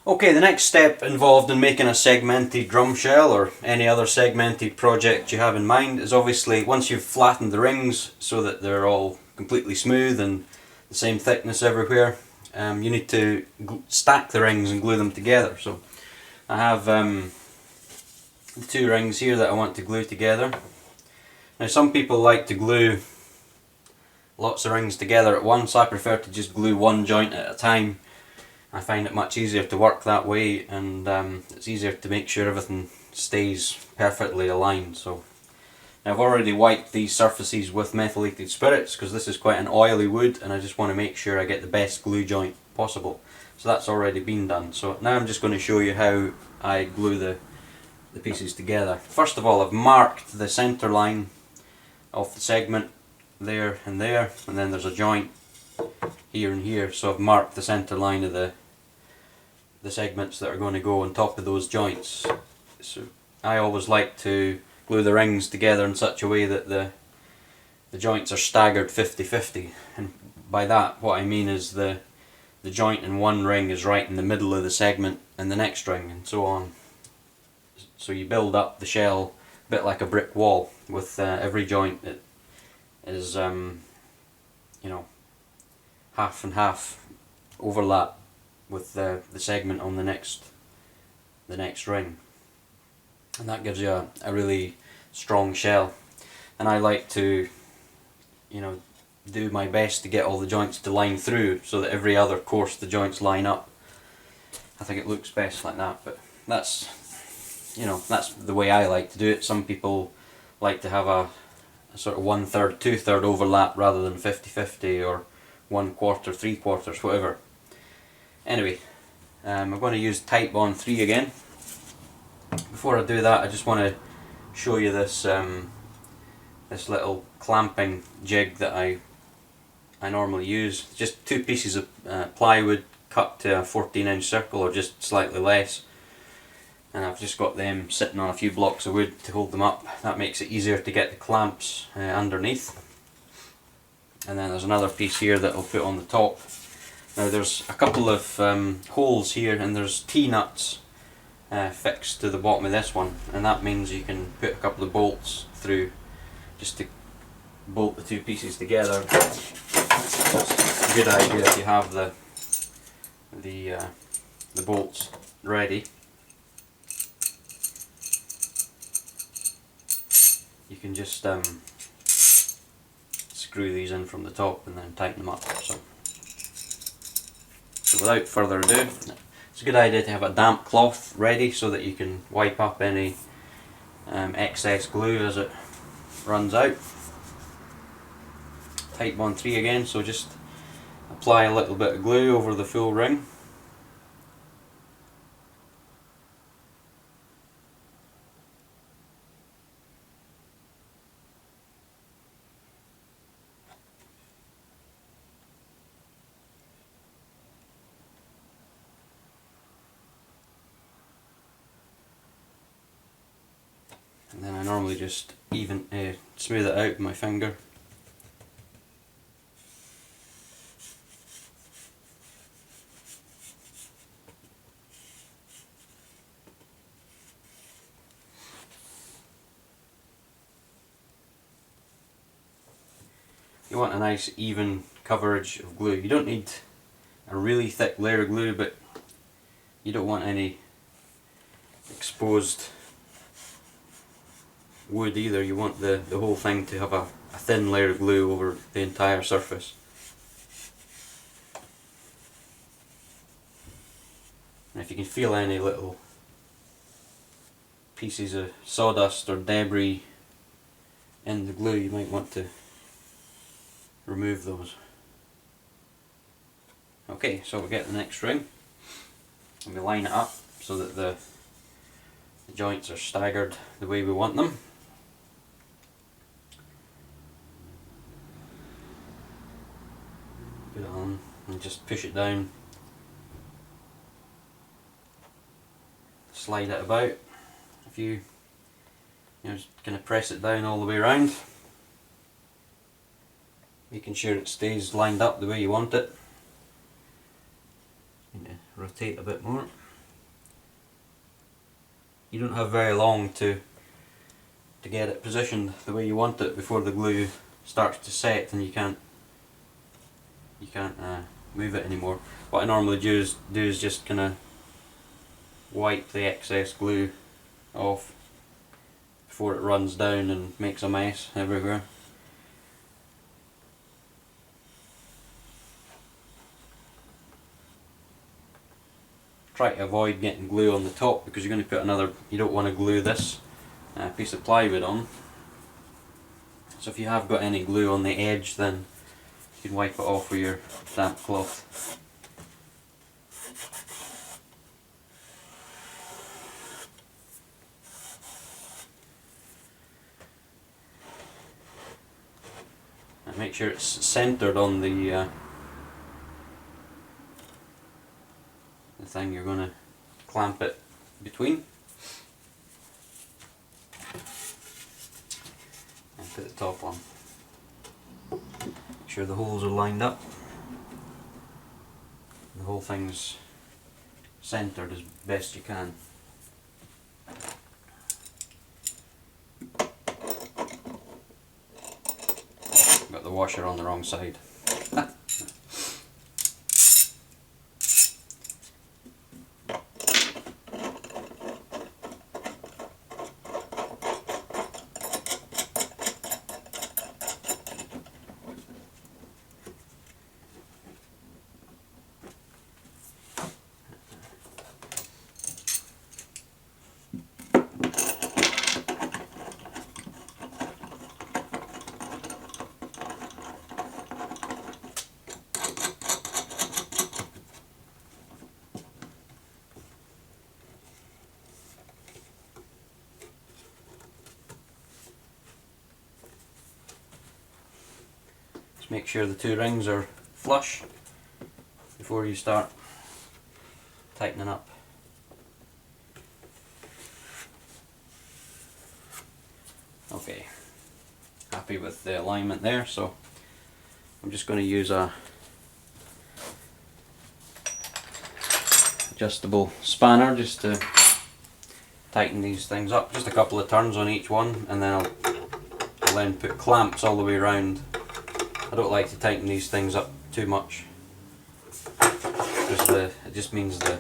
Okay, the next step involved in making a segmented drum shell or any other segmented project you have in mind is obviously once you've flattened the rings so that they're all completely smooth and the same thickness everywhere, you need to stack the rings and glue them together. So I have the two rings here that I want to glue together. Now some people like to glue lots of rings together at once. I prefer to just glue one joint at a time. I find it much easier to work that way, and it's easier to make sure everything stays perfectly aligned. So now I've already wiped these surfaces with methylated spirits because this is quite an oily wood and I just want to make sure I get the best glue joint possible. So that's already been done. So now I'm just going to show you how I glue the pieces together. First of all, I've marked the centre line of the segment there, and then there's a joint here and here, so I've marked the centre line of the segments that are going to go on top of those joints. So I always like to glue the rings together in such a way that the joints are staggered 50-50, and by that what I mean is the joint in one ring is right in the middle of the segment and the next ring, and so on. So you build up the shell a bit like a brick wall with every joint that is you know, half and half overlap with the segment on the next ring, and that gives you a really strong shell. And I like to, you know, do my best to get all the joints to line through so that every other course the joints line up. I think it looks best like that, but that's, you know, that's the way I like to do it. Some people like to have a sort of 1/3, 2/3 overlap rather than 50-50 or 1/4, 3/4, whatever. Anyway, I'm going to use Type Bond 3 again. Before I do that, I just want to show you this this little clamping jig that I normally use. Just two pieces of plywood cut to a 14-inch circle or just slightly less, and I've just got them sitting on a few blocks of wood to hold them up. That makes it easier to get the clamps underneath. And then there's another piece here that I'll put on the top. Now there's a couple of holes here, and there's T-nuts fixed to the bottom of this one, and that means you can put a couple of bolts through just to bolt the two pieces together. It's a good idea if you have the bolts ready. You can just screw these in from the top and then tighten them up. So without further ado, it's a good idea to have a damp cloth ready so that you can wipe up any excess glue as it runs out. Type Bond 3 again, so just apply a little bit of glue over the full ring. And then I normally just smooth it out with my finger. You want a nice even coverage of glue. You don't need a really thick layer of glue, but you don't want any exposed wood either. You want the whole thing to have a thin layer of glue over the entire surface. And if you can feel any little pieces of sawdust or debris in the glue, you might want to remove those. Okay, so we get the next ring and we line it up so that the joints are staggered the way we want them. Put it on and just push it down, slide it about. If you just kind of press it down all the way around, making sure it stays lined up the way you want it. Need to rotate a bit more. you don't have very long to get it positioned the way you want it before the glue starts to set and you can't move it anymore. What I normally do is just kind of wipe the excess glue off before it runs down and makes a mess everywhere. Try to avoid getting glue on the top because you're going to put you don't want to glue this piece of plywood on. So if you have got any glue on the edge, then you can wipe it off with your damp cloth. And make sure it's centered on the thing you're going to clamp it between. And put the top on. Make sure the holes are lined up. The whole thing's centered as best you can. Got the washer on the wrong side. Make sure the two rings are flush before you start tightening up. Okay, happy with the alignment there, so I'm just going to use a adjustable spanner just to tighten these things up. Just a couple of turns on each one, and then I'll then put clamps all the way around. I don't like to tighten these things up too much because it just means the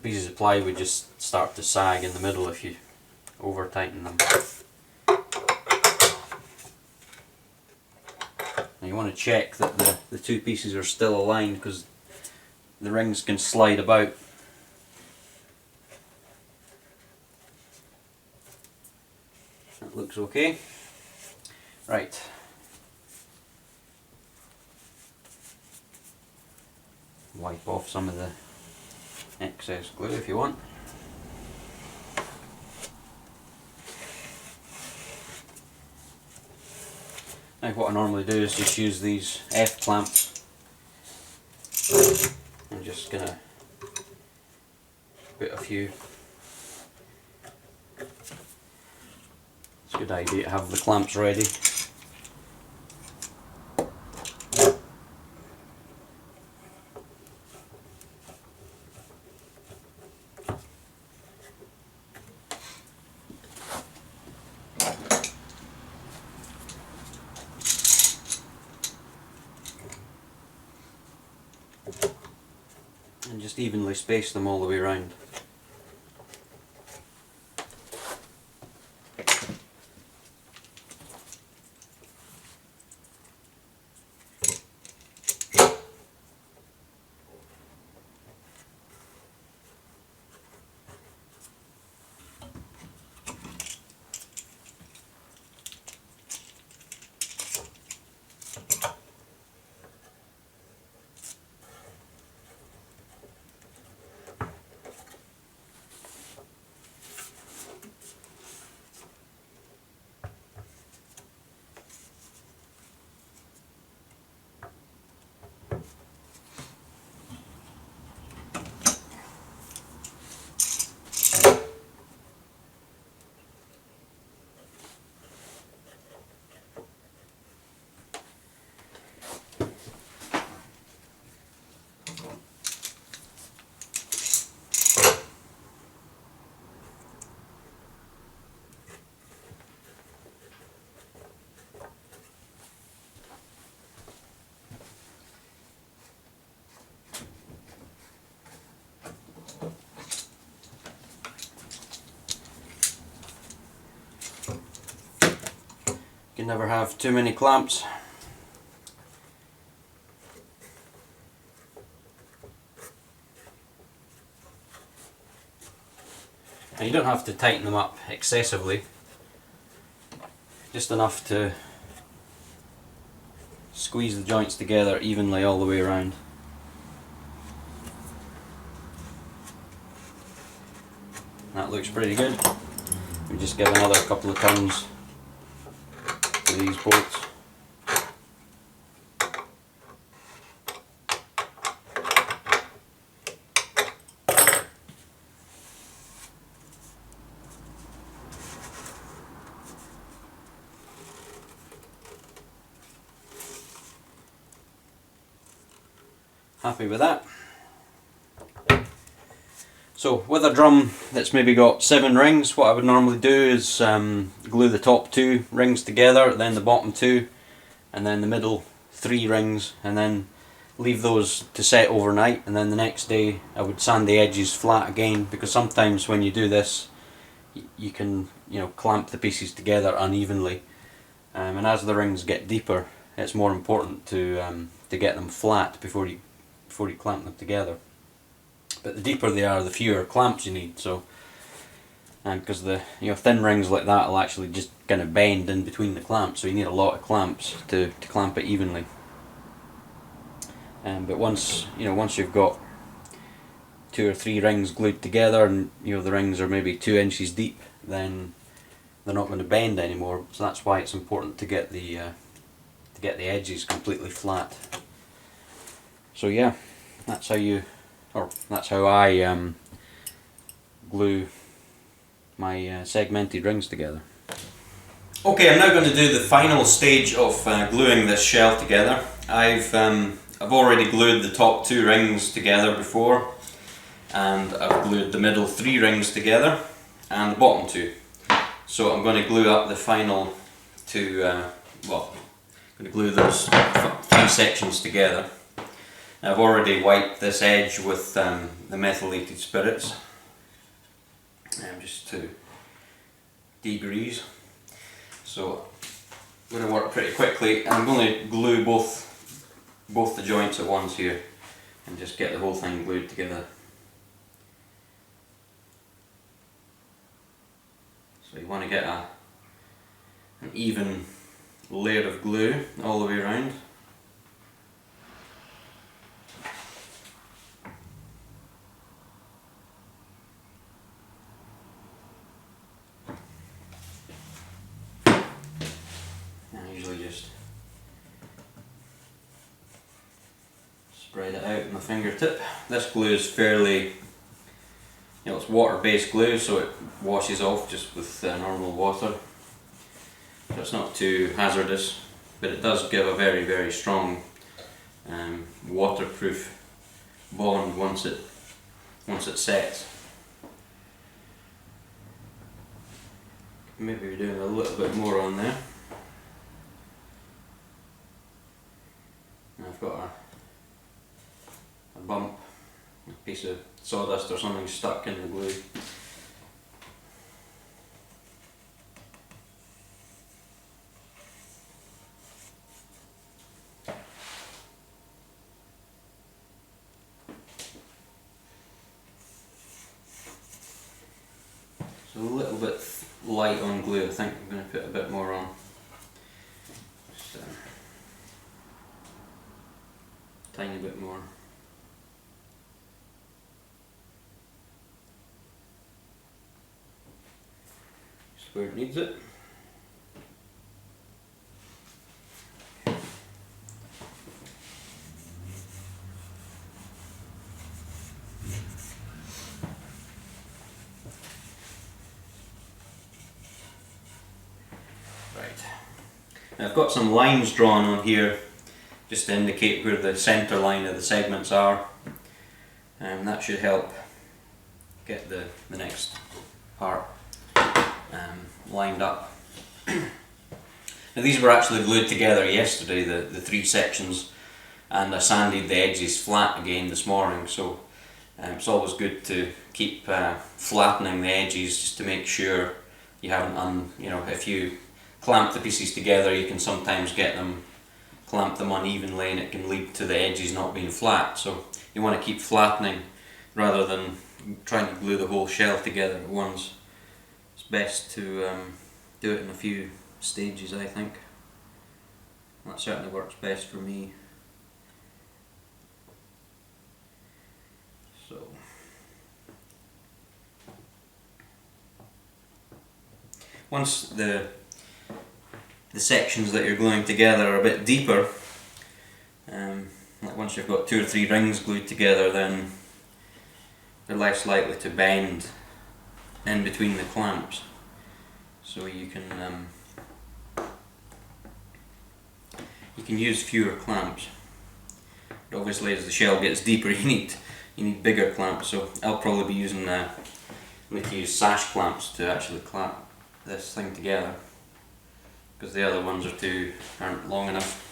pieces of plywood just start to sag in the middle if you over tighten them. Now you want to check that the two pieces are still aligned because the rings can slide about. That looks okay. Right. Wipe off some of the excess glue if you want. Now what I normally do is just use these F clamps. I'm just going to put a few. It's a good idea to have the clamps ready. And just evenly space them all the way around. never have too many clamps. And you don't have to tighten them up excessively, just enough to squeeze the joints together evenly all the way around. That looks pretty good. We just give another couple of turns to these bolts. Happy with that. So with a drum that's maybe got 7 rings, what I would normally do is glue the top 2 rings together, then the bottom 2, and then the middle 3 rings, and then leave those to set overnight, and then the next day I would sand the edges flat again, because sometimes when you do this you can clamp the pieces together unevenly, and as the rings get deeper it's more important to get them flat before you clamp them together. But the deeper they are, the fewer clamps you need. So, because the thin rings like that will actually just kind of bend in between the clamps, so you need a lot of clamps to clamp it evenly. But once you've got 2 or 3 rings glued together, and the rings are maybe 2 inches deep, then they're not going to bend anymore. So that's why it's important to get the edges completely flat. So yeah, that's how I glue my segmented rings together. Okay, I'm now going to do the final stage of gluing this shell together. I've already glued the top 2 rings together before, and I've glued the middle 3 rings together and the bottom 2. So I'm going to glue up the final 2, I'm going to glue those 3 sections together. I've already wiped this edge with the methylated spirits, just to degrease. So I'm going to work pretty quickly, and I'm going to glue both the joints at once here, and just get the whole thing glued together. So you want to get an even layer of glue all the way around. Just spread it out with my fingertip. This glue is fairly, it's water-based glue, so it washes off just with normal water. So it's not too hazardous, but it does give a very, very strong waterproof bond once it sets. Maybe we're doing a little bit more on there. I've got a bump, a piece of sawdust or something stuck in the glue. So a little bit light on glue, I think I'm going to put a bit more on. Just, tiny bit more. Just where it needs it. Right. Now I've got some lines drawn on here just to indicate where the centre line of the segments are, and that should help get the next part lined up. Now these were actually glued together yesterday, the 3 sections, and I sanded the edges flat again this morning, so it's always good to keep flattening the edges just to make sure you haven't if you clamp the pieces together, you can sometimes get them, clamp them unevenly, and it can lead to the edges not being flat. So you want to keep flattening rather than trying to glue the whole shell together at once. It's best to do it in a few stages, I think. That certainly works best for me. So once the sections that you're gluing together are a bit deeper, like once you've got 2 or 3 rings glued together, then they're less likely to bend in between the clamps. So you can use fewer clamps. But obviously, as the shell gets deeper, you need bigger clamps. So I'll probably be using use sash clamps to actually clamp this thing together, because the other ones aren't long enough.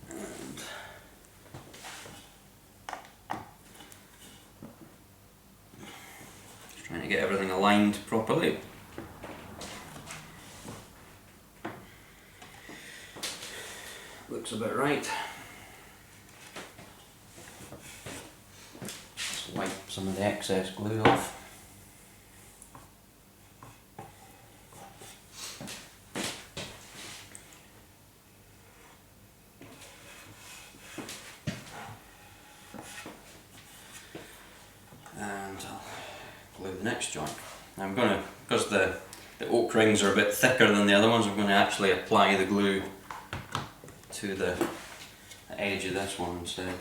And just trying to get everything aligned properly. Looks about right. Just wipe some of the excess glue off. And I'll glue the next joint. Now I'm going to, because the oak rings are a bit thicker than the other ones, I'm going to actually apply the glue to the edge of this one instead.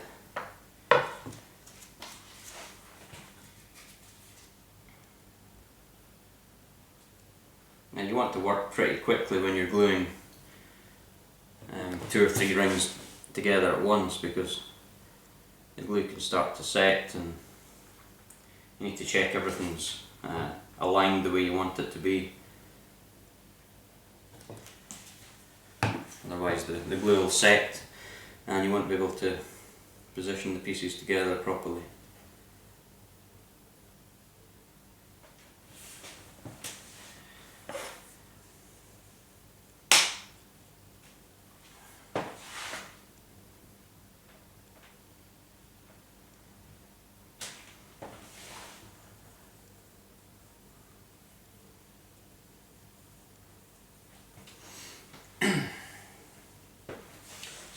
And you want to work pretty quickly when you're gluing 2 or 3 rings together at once, because the glue can start to set and you need to check everything's aligned the way you want it to be. Otherwise the glue will set and you won't be able to position the pieces together properly.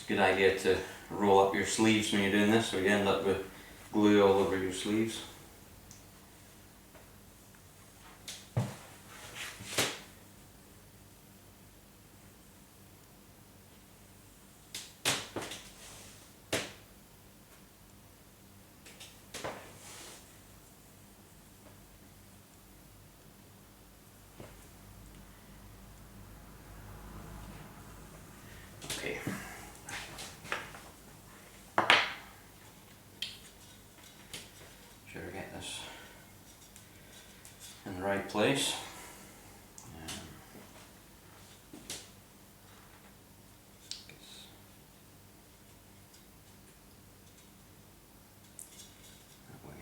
Good idea to roll up your sleeves when you're doing this, so you end up with glue all over your sleeves. Okay. Sure, get this in the right place. That way.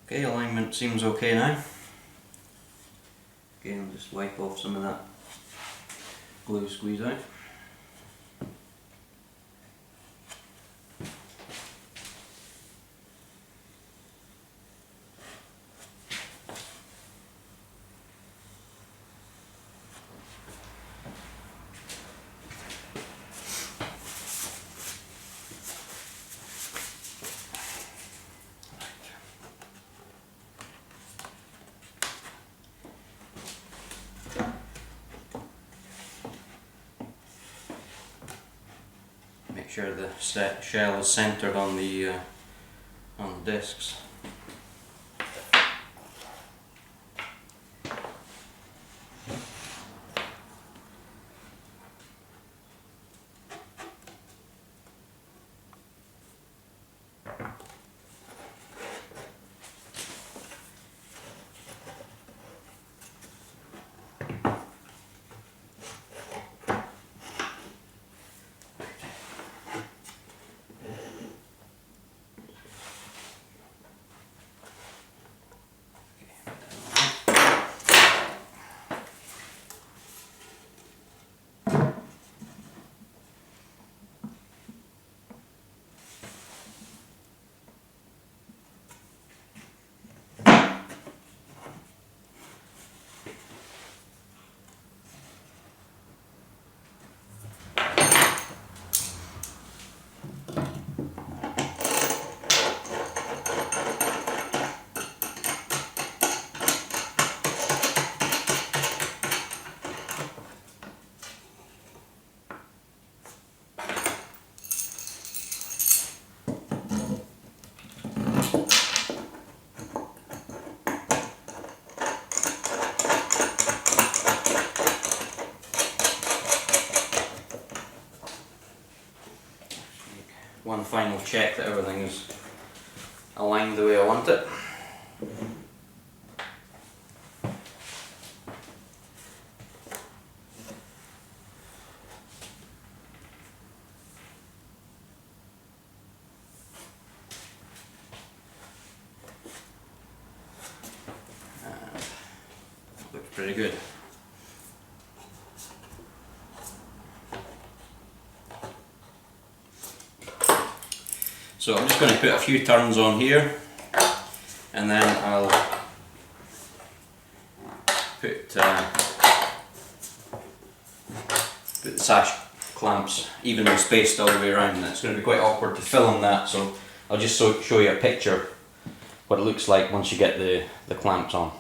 Okay, alignment seems okay now. Again, I'll just wipe off some of that glue squeeze out. sure the shell is centered on the discs. One final check that everything is aligned the way I want it. Looks pretty good. So I'm just going to put a few turns on here, and then I'll put the sash clamps evenly spaced all the way around, and it's going to be quite awkward to film that, so I'll just show you a picture what it looks like once you get the clamps on.